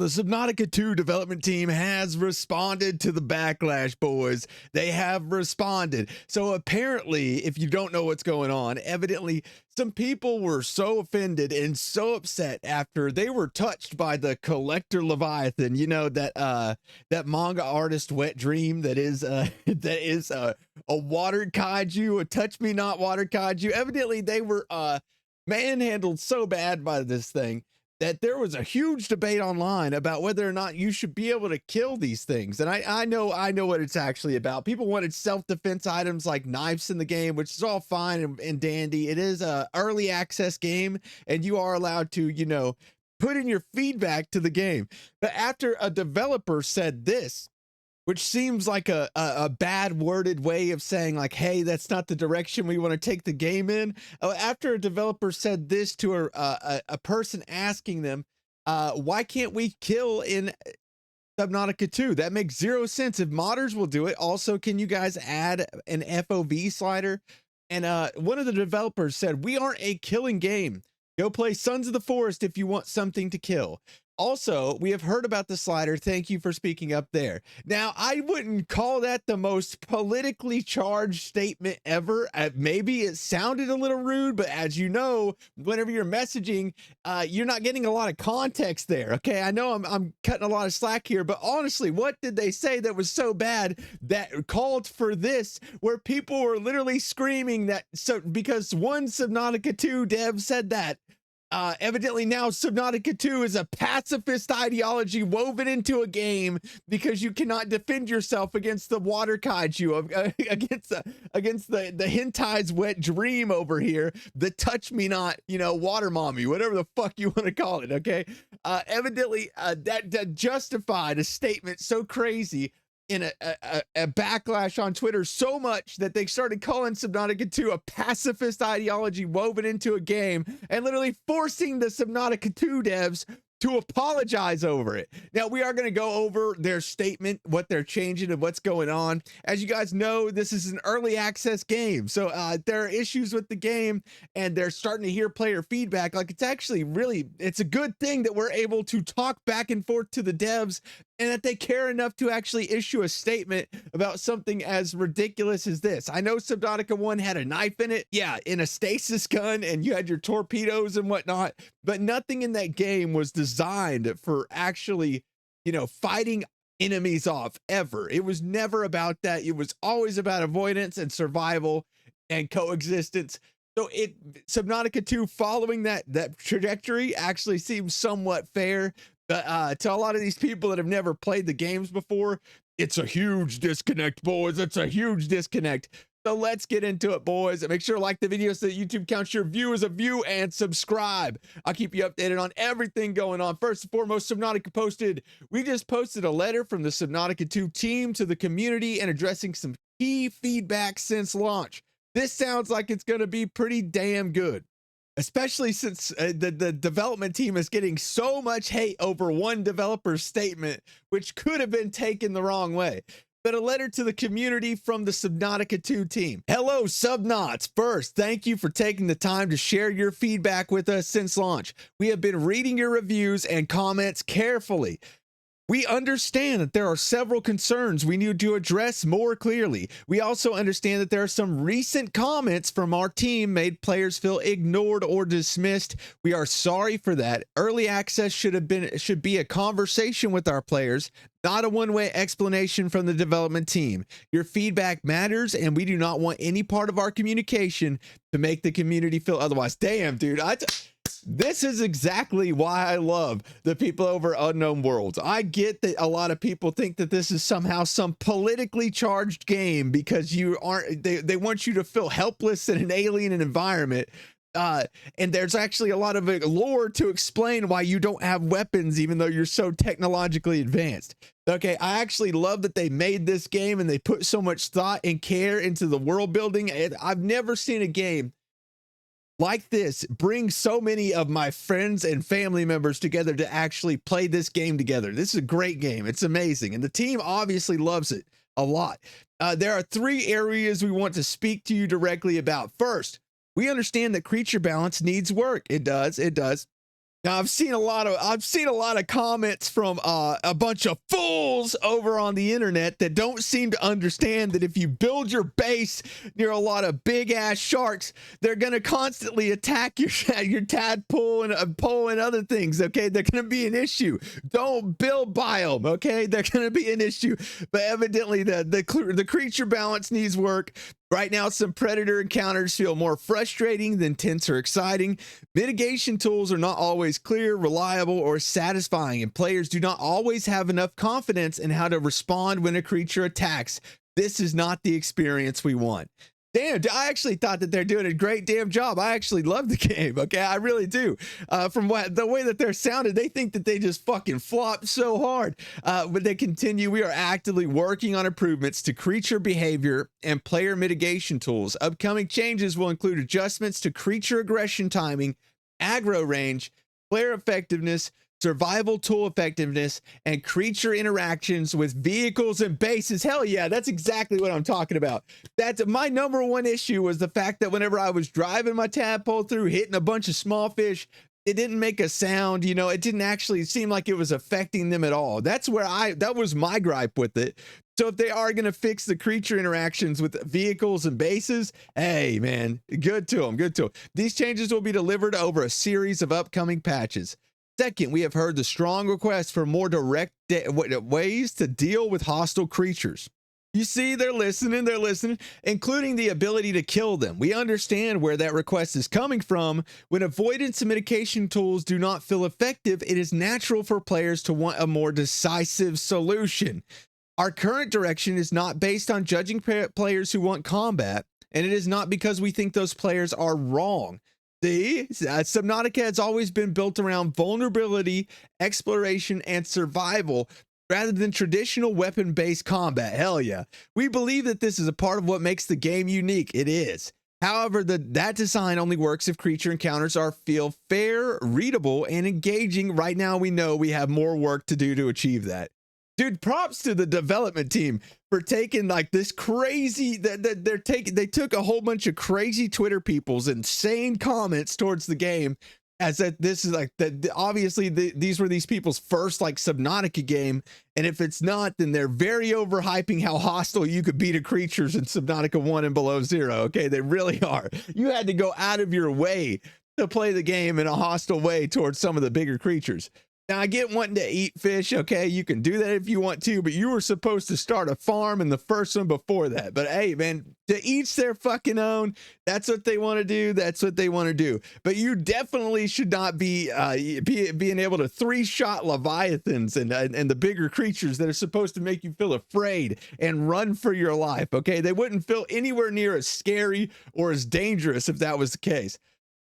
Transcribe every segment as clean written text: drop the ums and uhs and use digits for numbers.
The Subnautica 2 development team has responded to the backlash, boys. They have responded. So apparently, if you don't know what's going on, evidently some people were so offended and so upset after they were touched by the collector Leviathan, you know, that manga artist wet dream that is a water kaiju, a touch me not water kaiju. Evidently they were manhandled so bad by this thing that there was a huge debate online about whether or not you should be able to kill these things. And I know what it's actually about. People wanted self-defense items like knives in the game, which is all fine and dandy. It is a early access game, and you are allowed to, you know, put in your feedback to the game. But after a developer said this, which seems like a bad worded way of saying like, hey, that's not the direction we want to take the game in. After a developer said this to a person asking them, why can't we kill in Subnautica 2? That makes zero sense. If modders will do it, also, can you guys add an FOV slider? And one of the developers said, we aren't a killing game. Go play Sons of the Forest if you want something to kill. Also, we have heard about the slider. Thank you for speaking up there. Now, I wouldn't call that the most politically charged statement ever. Maybe it sounded a little rude, but as you know, whenever you're messaging, you're not getting a lot of context there. Okay, I know I'm cutting a lot of slack here, but honestly, what did they say that was so bad that called for this, where people were literally screaming that, so because one Subnautica 2 dev said that, evidently now Subnautica 2 is a pacifist ideology woven into a game because you cannot defend yourself against the water kaiju, against the hentai's wet dream over here, the touch me not, you know, water mommy, whatever the fuck you want to call it. Okay, evidently that justified a statement so crazy in a backlash on Twitter so much that they started calling Subnautica 2 a pacifist ideology woven into a game and literally forcing the Subnautica 2 devs to apologize over it. Now, we are going to go over their statement, what they're changing and what's going on. As you guys know, this is an early access game. So there are issues with the game and they're starting to hear player feedback. Like, it's actually really, it's a good thing that we're able to talk back and forth to the devs and that they care enough to actually issue a statement about something as ridiculous as this. I know Subnautica 1 had a knife in it, yeah, in a stasis gun, and you had your torpedoes and whatnot, but nothing in that game was designed for actually, you know, fighting enemies off ever. It was never about that. It was always about avoidance and survival and coexistence. So Subnautica 2 following that trajectory actually seems somewhat fair. But to a lot of these people that have never played the games before, it's a huge disconnect, boys. It's a huge disconnect. So let's get into it, boys. And make sure to like the video so that YouTube counts your view as a view, and subscribe. I'll keep you updated on everything going on. First and foremost, Subnautica we just posted a letter from the Subnautica 2 team to the community and addressing some key feedback since launch. This sounds like it's going to be pretty damn good, especially since the development team is getting so much hate over one developer's statement, which could have been taken the wrong way. But a letter to the community from the Subnautica 2 team. Hello, Subnauts. First, thank you for taking the time to share your feedback with us since launch. We have been reading your reviews and comments carefully. We understand that there are several concerns we need to address more clearly. We also understand that there are some recent comments from our team made players feel ignored or dismissed. We are sorry for that. Early access should be a conversation with our players, not a one-way explanation from the development team. Your feedback matters, and we do not want any part of our communication to make the community feel otherwise. Damn, dude. This is exactly why I love the people over Unknown Worlds. I get that a lot of people think that this is somehow some politically charged game because you aren't, they want you to feel helpless in an alien environment. And there's actually a lot of lore to explain why you don't have weapons even though you're so technologically advanced. Okay, I actually love that they made this game and they put so much thought and care into the world building. I've never seen a game like this bring so many of my friends and family members together to actually play this game together. This is a great game. It's amazing. And the team obviously loves it a lot. There are 3 areas we want to speak to you directly about. First, we understand that creature balance needs work. It does. Now I've seen a lot of comments from a bunch of fools over on the internet that don't seem to understand that if you build your base near a lot of big ass sharks, they're gonna constantly attack your tadpole and pole and other things. Okay, they're gonna be an issue. Don't build biome. Okay, they're gonna be an issue. But evidently the creature balance needs work. Right now, some predator encounters feel more frustrating than tense or exciting. Mitigation tools are not always clear, reliable, or satisfying, and players do not always have enough confidence in how to respond when a creature attacks. This is not the experience we want. Damn, I actually thought that they're doing a great damn job. I actually love the game. Okay, I really do. From the way that they're sounded, they think that they just fucking flopped so hard. But they continue. We are actively working on improvements to creature behavior and player mitigation tools. Upcoming changes will include adjustments to creature aggression timing, aggro range, player effectiveness, survival tool effectiveness, and creature interactions with vehicles and bases. Hell yeah, that's exactly what I'm talking about. That's my number one issue, was the fact that whenever I was driving my tadpole through, hitting a bunch of small fish, it didn't make a sound. You know, it didn't actually seem like it was affecting them at all. That was my gripe with it. So if they are going to fix the creature interactions with vehicles and bases, hey man, good to them, good to them. These changes will be delivered over a series of upcoming patches. Second, we have heard the strong request for more direct ways to deal with hostile creatures. You see, they're listening, including the ability to kill them. We understand where that request is coming from. When avoidance and mitigation tools do not feel effective, it is natural for players to want a more decisive solution. Our current direction is not based on judging players who want combat, and it is not because we think those players are wrong. Subnautica has always been built around vulnerability, exploration, and survival rather than traditional weapon-based combat. Hell yeah. We believe that this is a part of what makes the game unique. It is. However, that design only works if creature encounters feel fair, readable, and engaging. Right now, we know we have more work to do to achieve that. Dude, props to the development team for taking like this crazy they took a whole bunch of crazy Twitter people's insane comments towards the game, as that this is like obviously these were these people's first like Subnautica game, and if it's not, then they're very overhyping how hostile you could be to creatures in Subnautica 1 and Below Zero. Okay, they really are. You had to go out of your way to play the game in a hostile way towards some of the bigger creatures. Now, I get wanting to eat fish, okay? You can do that if you want to, but you were supposed to start a farm in the first one before that. But hey, man, to each their fucking own. That's what they want to do. That's what they want to do. But you definitely should not be being able to three-shot leviathans and the bigger creatures that are supposed to make you feel afraid and run for your life, okay? They wouldn't feel anywhere near as scary or as dangerous if that was the case.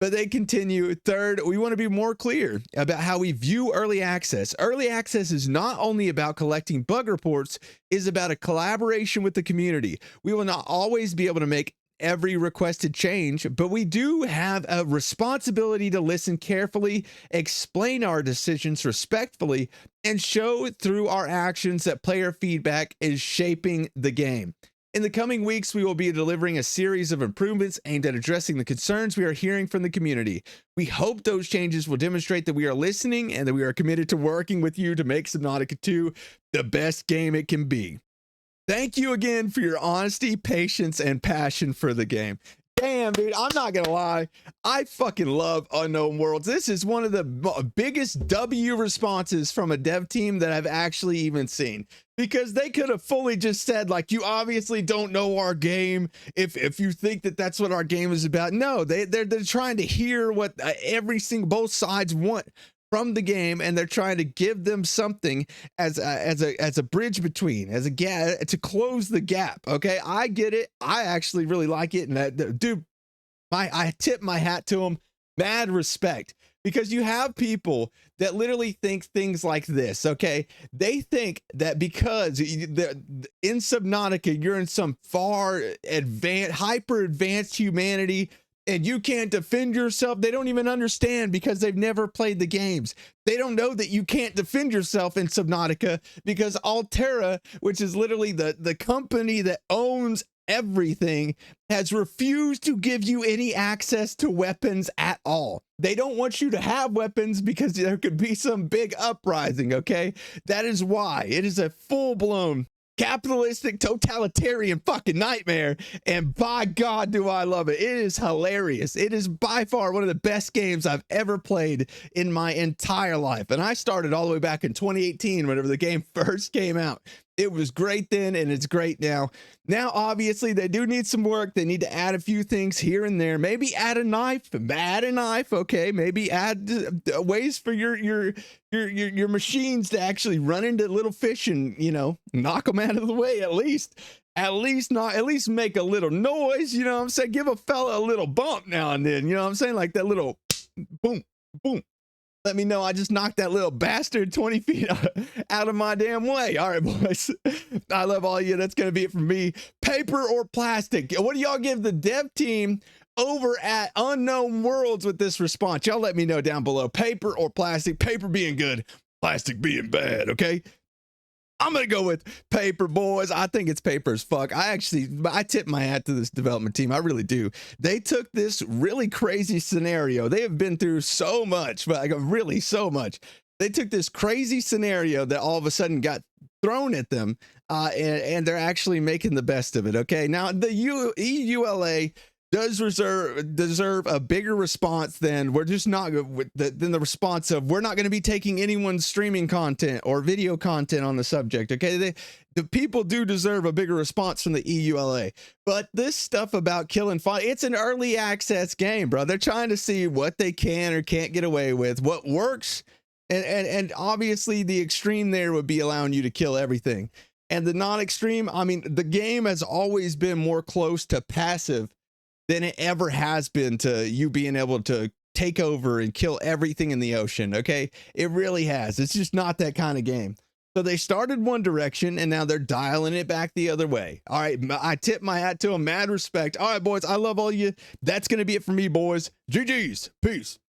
But they continue. Third, we want to be more clear about how we view early access. Early access is not only about collecting bug reports, it is about a collaboration with the community. We will not always be able to make every requested change, but we do have a responsibility to listen carefully, explain our decisions respectfully, and show through our actions that player feedback is shaping the game. In the coming weeks, we will be delivering a series of improvements aimed at addressing the concerns we are hearing from the community. We hope those changes will demonstrate that we are listening and that we are committed to working with you to make Subnautica 2 the best game it can be. Thank you again for your honesty, patience, and passion for the game. Damn, dude, I'm not gonna lie. I fucking love Unknown Worlds. This is one of the biggest W responses from a dev team that I've actually even seen. Because they could have fully just said, like, you obviously don't know our game if you think that that's what our game is about. No, they're trying to hear what both sides want from the game, and they're trying to give them something as a bridge between, as a gap, to close the gap. Okay, I get it. I actually really like it, and dude, I tip my hat to them. Mad respect. Because you have people that literally think things like this, okay? They think that because in Subnautica, you're in some far advanced, hyper advanced humanity, and you can't defend yourself. They don't even understand because they've never played the games. They don't know that you can't defend yourself in Subnautica because Altera, which is literally the company that owns everything, has refused to give you any access to weapons at all. They don't want you to have weapons because there could be some big uprising, okay? That is why it is a full-blown capitalistic totalitarian fucking nightmare, and by God do I love it. It is hilarious. It is by far one of the best games I've ever played in my entire life, and I started all the way back in 2018 whenever the game first came out. It was great then, and it's great now. Now, obviously, they do need some work. They need to add a few things here and there. Maybe add a knife. Okay. Maybe add ways for your machines to actually run into little fish and, you know, knock them out of the way at least. At least make a little noise. You know what I'm saying? Give a fella a little bump now and then. You know what I'm saying? Like that little boom, boom. Let me know I just knocked that little bastard 20 feet out of my damn way. All right, boys. I love all you. That's going to be it from me. Paper or plastic? What do y'all give the dev team over at Unknown Worlds with this response? Y'all let me know down below. Paper or plastic? Paper being good, plastic being bad, okay? I'm going to go with paper, boys. I think it's paper as fuck. I tip my hat to this development team. I really do. They took this really crazy scenario. They have been through so much, but like really so much. They took this crazy scenario that all of a sudden got thrown at them, and they're actually making the best of it. Okay. Now the EULA does deserve a bigger response than we're just not than the response of we're not going to be taking anyone's streaming content or video content on the subject. Okay, the people do deserve a bigger response from the EULA, but this stuff about killing fire, it's an early access game, bro. They're trying to see what they can or can't get away with, what works, and obviously the extreme there would be allowing you to kill everything, and the non-extreme, I mean, the game has always been more close to passive than it ever has been to you being able to take over and kill everything in the ocean. Okay, it really has. It's just not that kind of game. So they started one direction and now they're dialing it back the other way. All right, I tip my hat to them. Mad respect. All right, boys, I love all you. That's gonna be it for me, boys. GG's. Peace.